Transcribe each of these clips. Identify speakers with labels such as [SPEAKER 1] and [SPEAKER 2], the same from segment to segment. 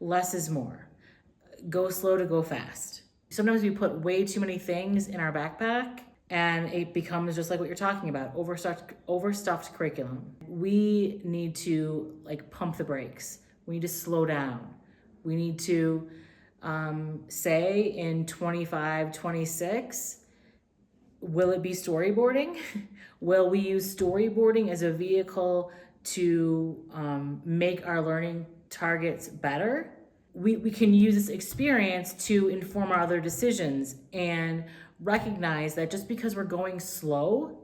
[SPEAKER 1] less is more. Go slow to go fast. Sometimes we put way too many things in our backpack and it becomes just like what you're talking about, overstuffed curriculum. We need to like pump the brakes. We need to slow down. We need to say in 25, 26, will it be storyboarding? Will we use storyboarding as a vehicle to make our learning targets better? We can use this experience to inform our other decisions and recognize that just because we're going slow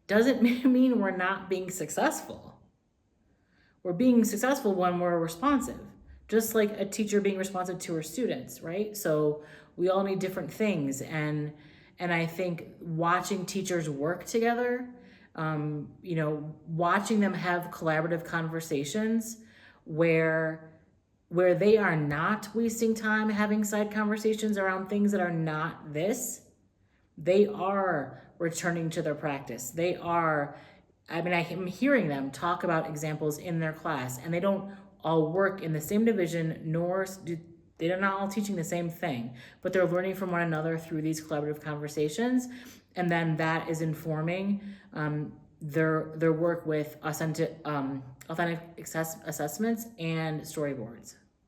[SPEAKER 1] doesn't mean we're not being successful. We're being successful when we're responsive, just like a teacher being responsive to her students, right? So we all need different things. And I think watching teachers work together, watching them have collaborative conversations where they are not wasting time having side conversations around things that are not this, they are returning to their practice. They are, I'm hearing them talk about examples in their class, and they don't all work in the same division, they're not all teaching the same thing, but they're learning from one another through these collaborative conversations. And then that is informing their work with authentic assessments and storyboards.